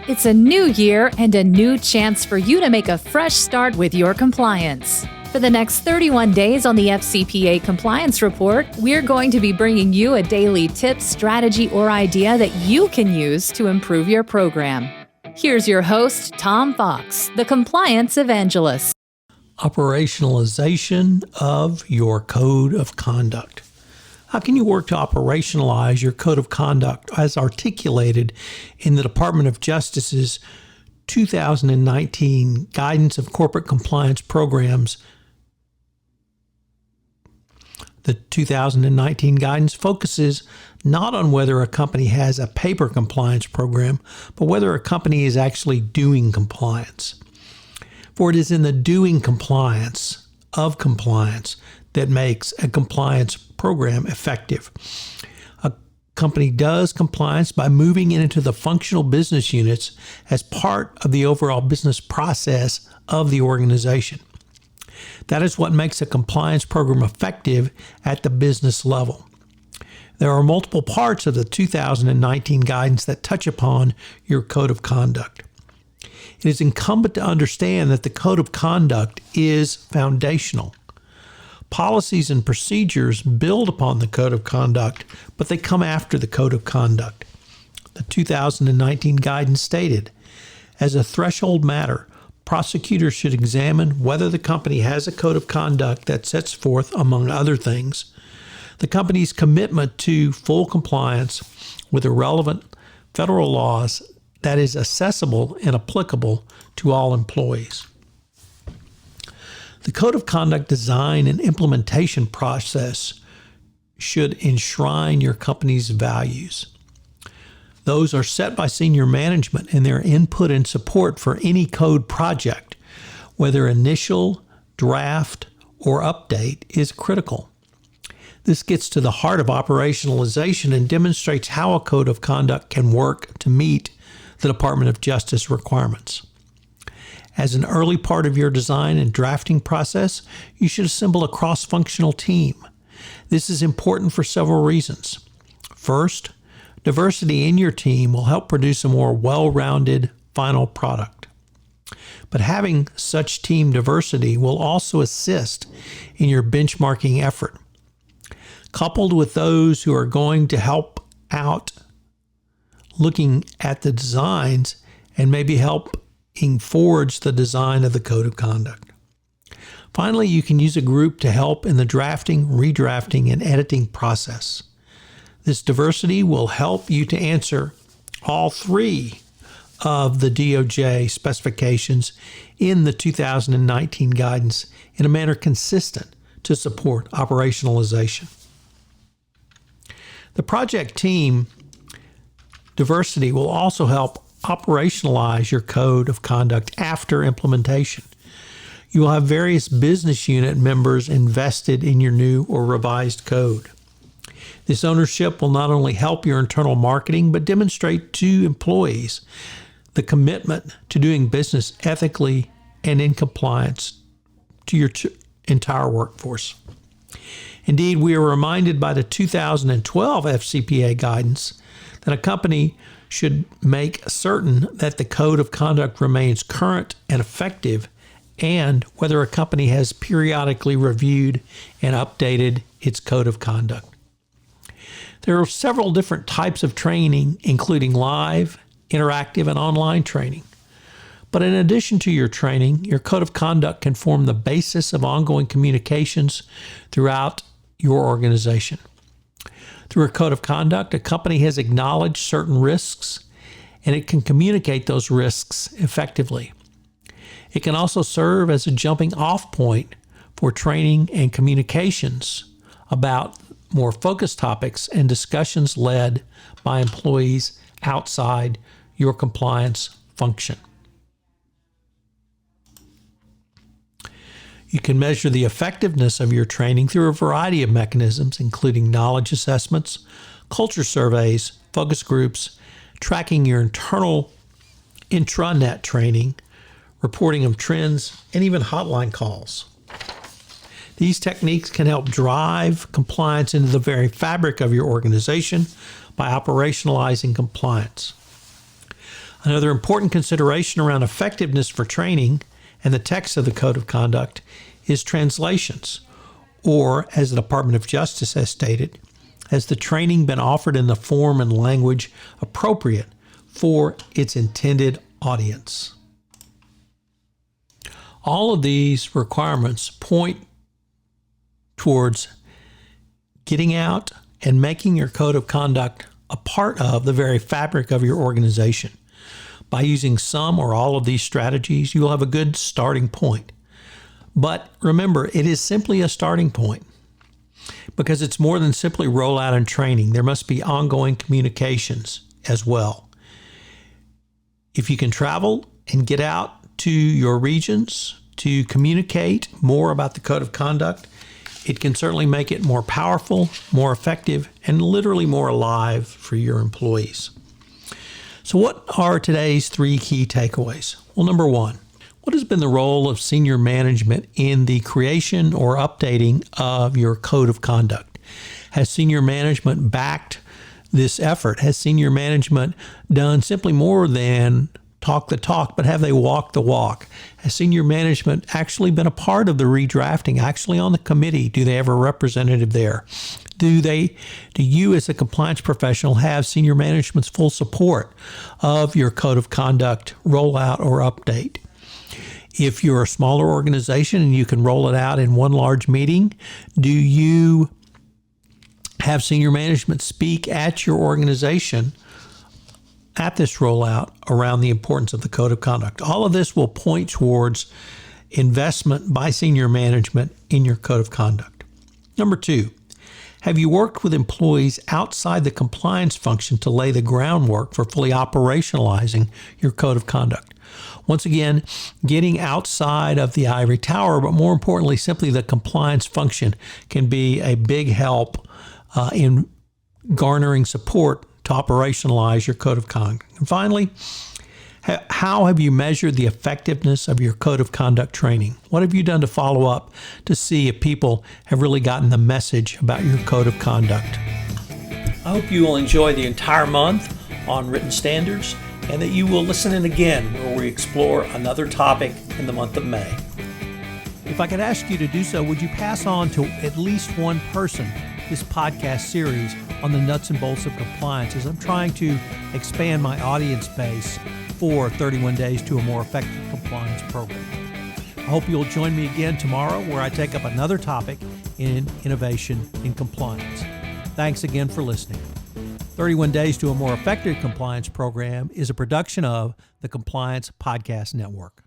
It's a new year and a new chance for you to make a fresh start with your compliance. For the next 31 days on the FCPA Compliance Report, we're going to be bringing you a daily tip, strategy, or idea that you can use to improve your program. Here's your host, Tom Fox, the Compliance Evangelist. Operationalization of your code of conduct. How can you work to operationalize your code of conduct as articulated in the Department of Justice's 2019 Guidance of Corporate Compliance Programs? The 2019 guidance focuses not on whether a company has a paper compliance program, but whether a company is actually doing compliance. For it is in the doing compliance of compliance that makes a compliance program effective. A company does compliance by moving it into the functional business units as part of the overall business process of the organization. That is what makes a compliance program effective at the business level. There are multiple parts of the 2019 guidance that touch upon your code of conduct. It is incumbent to understand that the code of conduct is foundational. Policies and procedures build upon the code of conduct, but they come after the code of conduct. The 2019 guidance stated, as a threshold matter, prosecutors should examine whether the company has a code of conduct that sets forth, among other things, the company's commitment to full compliance with the relevant federal laws that is accessible and applicable to all employees. The Code of Conduct design and implementation process should enshrine your company's values. Those are set by senior management, and their input and support for any code project, whether initial, draft, or update, is critical. This gets to the heart of operationalization and demonstrates how a code of conduct can work to meet the Department of Justice requirements. As an early part of your design and drafting process, you should assemble a cross-functional team. This is important for several reasons. First, diversity in your team will help produce a more well-rounded final product. But having such team diversity will also assist in your benchmarking effort. Coupled with those who are going to help out looking at the designs and maybe helping forge the design of the code of conduct. Finally, you can use a group to help in the drafting, redrafting, and editing process. This diversity will help you to answer all three of the DOJ specifications in the 2019 guidance in a manner consistent to support operationalization. The project team diversity will also help operationalize your code of conduct after implementation. You will have various business unit members invested in your new or revised code. This ownership will not only help your internal marketing, but demonstrate to employees the commitment to doing business ethically and in compliance to your entire workforce. Indeed, we are reminded by the 2012 FCPA guidance that a company should make certain that the code of conduct remains current and effective, and whether a company has periodically reviewed and updated its code of conduct. There are several different types of training, including live, interactive, and online training. But in addition to your training, your code of conduct can form the basis of ongoing communications throughout your organization. Through a code of conduct, a company has acknowledged certain risks, and it can communicate those risks effectively. It can also serve as a jumping off point for training and communications about more focused topics and discussions led by employees outside your compliance function. You can measure the effectiveness of your training through a variety of mechanisms, including knowledge assessments, culture surveys, focus groups, tracking your internal intranet training, reporting of trends, and even hotline calls. These techniques can help drive compliance into the very fabric of your organization by operationalizing compliance. Another important consideration around effectiveness for training and the text of the Code of Conduct is translations, or as the Department of Justice has stated, has the training been offered in the form and language appropriate for its intended audience? All of these requirements point towards getting out and making your Code of Conduct a part of the very fabric of your organization. By using some or all of these strategies, you will have a good starting point. But remember, it is simply a starting point because it's more than simply rollout and training. There must be ongoing communications as well. If you can travel and get out to your regions to communicate more about the Code of Conduct, it can certainly make it more powerful, more effective, and literally more alive for your employees. So what are today's 3 key takeaways? Well, number 1, what has been the role of senior management in the creation or updating of your Code of Conduct? Has senior management backed this effort? Has senior management done simply more than talk the talk, but have they walked the walk? Has senior management actually been a part of the redrafting, actually on the committee? Do they have a representative there? Do you as a compliance professional have senior management's full support of your Code of Conduct rollout or update? If you're a smaller organization and you can roll it out in one large meeting, do you have senior management speak at your organization at this rollout around the importance of the Code of Conduct? All of this will point towards investment by senior management in your Code of Conduct. Number 2, have you worked with employees outside the compliance function to lay the groundwork for fully operationalizing your Code of Conduct? Once again, getting outside of the ivory tower, but more importantly, simply the compliance function can be a big help in garnering support to operationalize your Code of Conduct. And finally, how have you measured the effectiveness of your Code of Conduct training? What have you done to follow up to see if people have really gotten the message about your Code of Conduct? I hope you will enjoy the entire month on written standards and that you will listen in again where we explore another topic in the month of May. If I could ask you to do so, would you pass on to at least one person this podcast series on the nuts and bolts of compliance as I'm trying to expand my audience base for 31 Days to a More Effective Compliance program. I hope you'll join me again tomorrow where I take up another topic in innovation in compliance. Thanks again for listening. 31 Days to a More Effective Compliance program is a production of the Compliance Podcast Network.